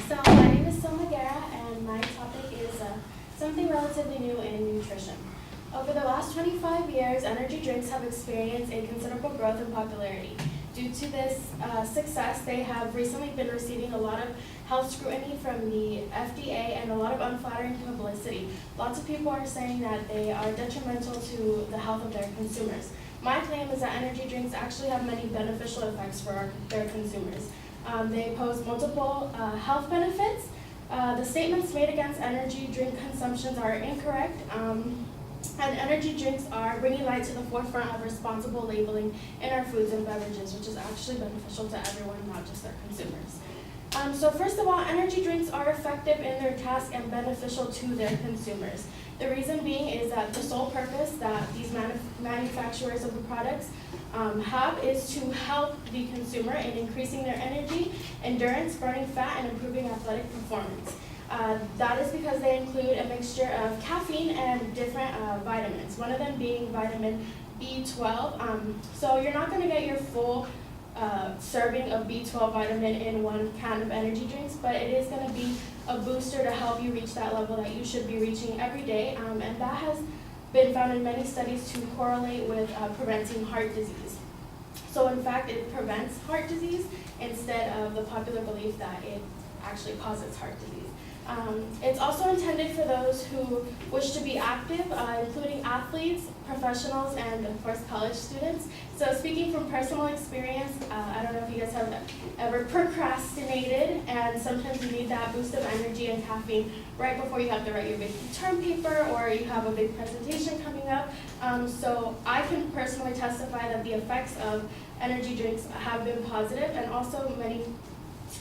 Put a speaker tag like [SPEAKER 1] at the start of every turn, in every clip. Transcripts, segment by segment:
[SPEAKER 1] So my name is Silma COF, and my topic is something relatively new in nutrition. Over the last 25 years, energy drinks have experienced a considerable growth in popularity. Due to this success, they have recently been receiving a lot of health scrutiny from the FDA and a lot of unflattering publicity. Lots of people are saying that they are detrimental to the health of their consumers. My claim is that energy drinks actually have many beneficial effects for their consumers. They pose multiple health benefits. The statements made against energy drink consumptions are incorrect. And energy drinks are bringing light to the forefront of responsible labeling in our foods and beverages, which is actually beneficial to everyone, not just their consumers. So first of all, energy drinks are effective in their task and beneficial to their consumers. The reason being is that the sole purpose that these manufacturers of the products have is to help the consumer in increasing their energy, endurance, burning fat, and improving athletic performance. That is because they include a mixture of caffeine and different vitamins, one of them being vitamin B12. So you're not going to get your full serving of B12 vitamin in one can of energy drinks, but it is going to be a booster to help you reach that level that you should be reaching every day, and that has been found in many studies to correlate with preventing heart disease. So in fact, it prevents heart disease instead of the popular belief that it actually causes heart disease. It's also intended for those who wish to be active, including athletes, professionals, and of course college students. So speaking from personal experience, I don't know if you guys have ever procrastinated, and sometimes you need that boost of energy and caffeine right before you have to write your big term paper or you have a big presentation coming up. So I can personally testify that the effects of energy drinks have been positive, and also many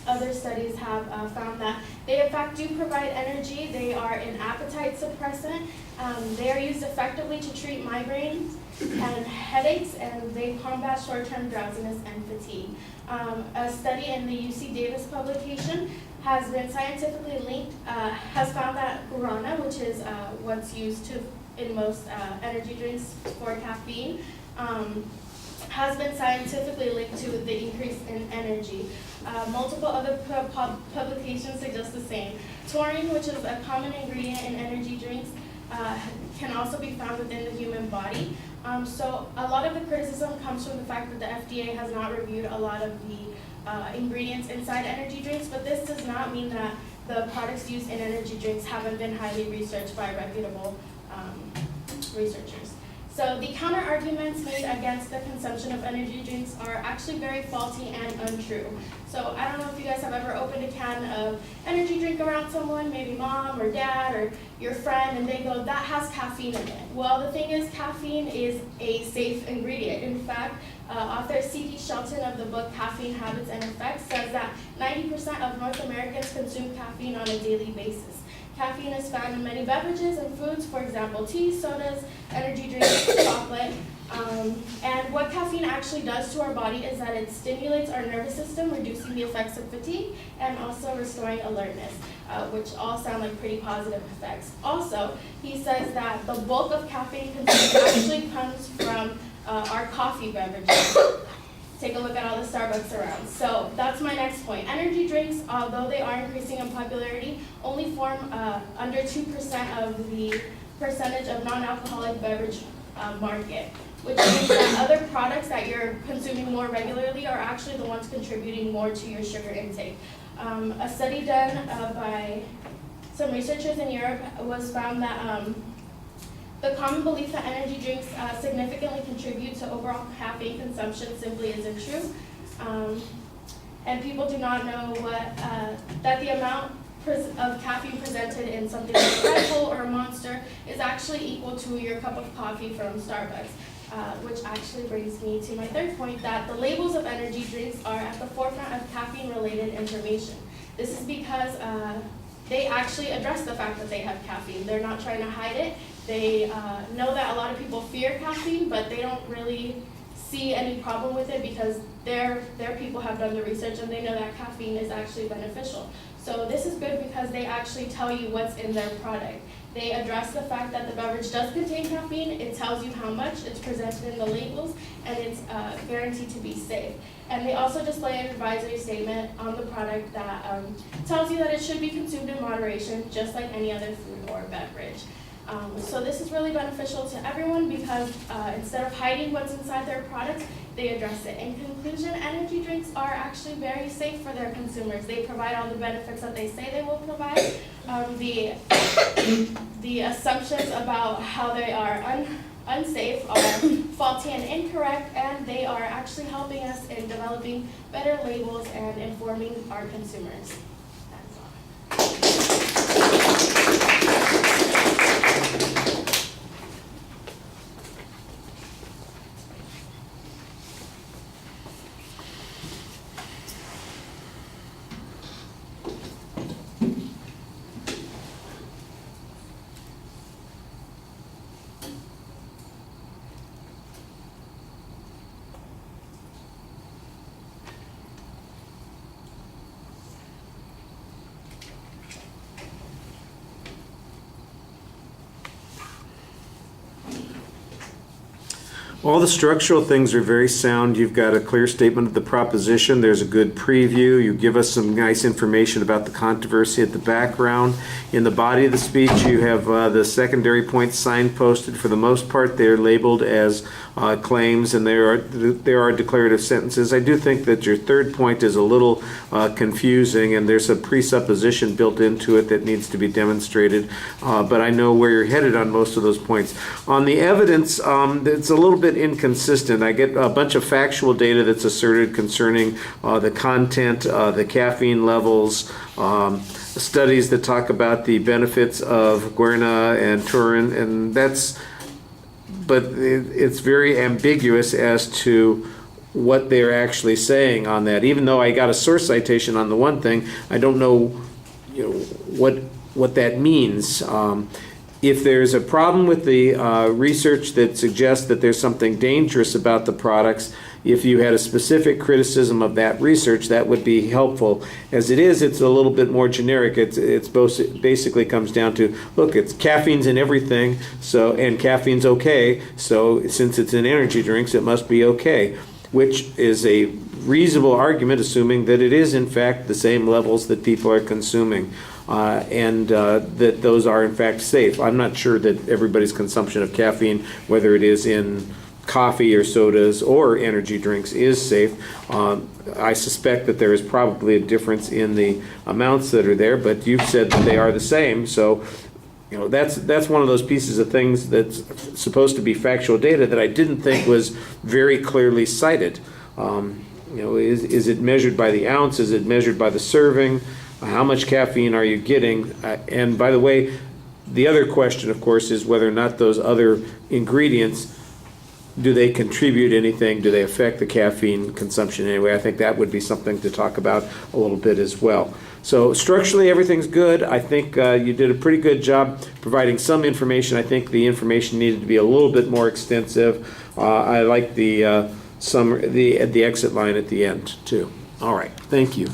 [SPEAKER 1] other studies have found that they in fact do provide energy. They are an appetite suppressant. They are used effectively to treat migraines and headaches, and they combat short-term drowsiness and fatigue. A study in the UC Davis publication has been scientifically linked, has found that guarana, which is what's used in most energy drinks for caffeine, has been scientifically linked to the increase in energy. Multiple other publications suggest the same. Taurine, which is a common ingredient in energy drinks, can also be found within the human body. So a lot of the criticism comes from the fact that the FDA has not reviewed a lot of the ingredients inside energy drinks, but this does not mean that the products used in energy drinks haven't been highly researched by reputable researchers. So the counter-arguments made against the consumption of energy drinks are actually very faulty and untrue. So I don't know if you guys have ever opened a can of energy drink around someone, maybe mom or dad or your friend, and they go, that has caffeine in it. Well, the thing is, caffeine is a safe ingredient. In fact, author C.D. Shelton of the book Caffeine Habits and Effects says that 90% of North Americans consume caffeine on a daily basis. Caffeine is found in many beverages and foods, for example, tea, sodas, energy drinks, chocolate. And what caffeine actually does to our body is that it stimulates our nervous system, reducing the effects of fatigue, and also restoring alertness, which all sound like pretty positive effects. Also, he says that the bulk of caffeine consumed actually comes from our coffee beverages. Take a look at all the Starbucks around. So that's my next point. Energy drinks, although they are increasing in popularity, only form under 2% of the percentage of non-alcoholic beverage market, which means that other products that you're consuming more regularly are actually the ones contributing more to your sugar intake. A study done by some researchers in Europe was found that the common belief that energy drinks significantly contribute to overall caffeine consumption simply isn't true. And people do not know that the amount of caffeine presented in something like Red Bull or Monster is actually equal to your cup of coffee from Starbucks. Which actually brings me to my third point, that the labels of energy drinks are at the forefront of caffeine-related information. This is because they actually address the fact that they have caffeine. They're not trying to hide it. They know that a lot of people fear caffeine, but they don't really see any problem with it because their people have done the research and they know that caffeine is actually beneficial. So this is good because they actually tell you what's in their product. They address the fact that the beverage does contain caffeine, it tells you how much, it's presented in the labels, and it's guaranteed to be safe. And they also display an advisory statement on the product that tells you that it should be consumed in moderation, just like any other food or beverage. So this is really beneficial to everyone because instead of hiding what's inside their products, they address it. In conclusion, energy drinks are actually very safe for their consumers. They provide all the benefits that they say they will provide. The assumptions about how they are unsafe are faulty and incorrect, and they are actually helping us in developing better labels and informing our consumers. That's all.
[SPEAKER 2] All the structural things are very sound. You've got a clear statement of the proposition. There's a good preview. You give us some nice information about the controversy at the background. In the body of the speech, you have the secondary points signposted. For the most part, they're labeled as claims, and there are declarative sentences. I do think that your third point is a little confusing, and there's a presupposition built into it that needs to be demonstrated. But I know where you're headed on most of those points. On the evidence, it's a little bit inconsistent. I get a bunch of factual data that's asserted concerning the content, the caffeine levels, studies that talk about the benefits of guarana and taurine, and but it's very ambiguous as to what they're actually saying on that. Even though I got a source citation on the one thing, I don't know, what that means. If there's a problem with the research that suggests that there's something dangerous about the products, if you had a specific criticism of that research, that would be helpful. As it is, it's a little bit more generic. It basically comes down to, look, caffeine's in everything, and caffeine's okay, so since it's in energy drinks, it must be okay, which is a reasonable argument, assuming that it is, in fact, the same levels that people are consuming. And that those are in fact safe. I'm not sure that everybody's consumption of caffeine, whether it is in coffee or sodas or energy drinks, is safe. I suspect that there is probably a difference in the amounts that are there, but you've said that they are the same. So, that's one of those pieces of things that's supposed to be factual data that I didn't think was very clearly cited. Is it measured by the ounce? Is it measured by the serving? How much caffeine are you getting? And by the way, the other question, of course, is whether or not those other ingredients, do they contribute anything? Do they affect the caffeine consumption anyway? I think that would be something to talk about a little bit as well. So structurally, everything's good. I think you did a pretty good job providing some information. I think the information needed to be a little bit more extensive. I like the exit line at the end, too. All right. Thank you.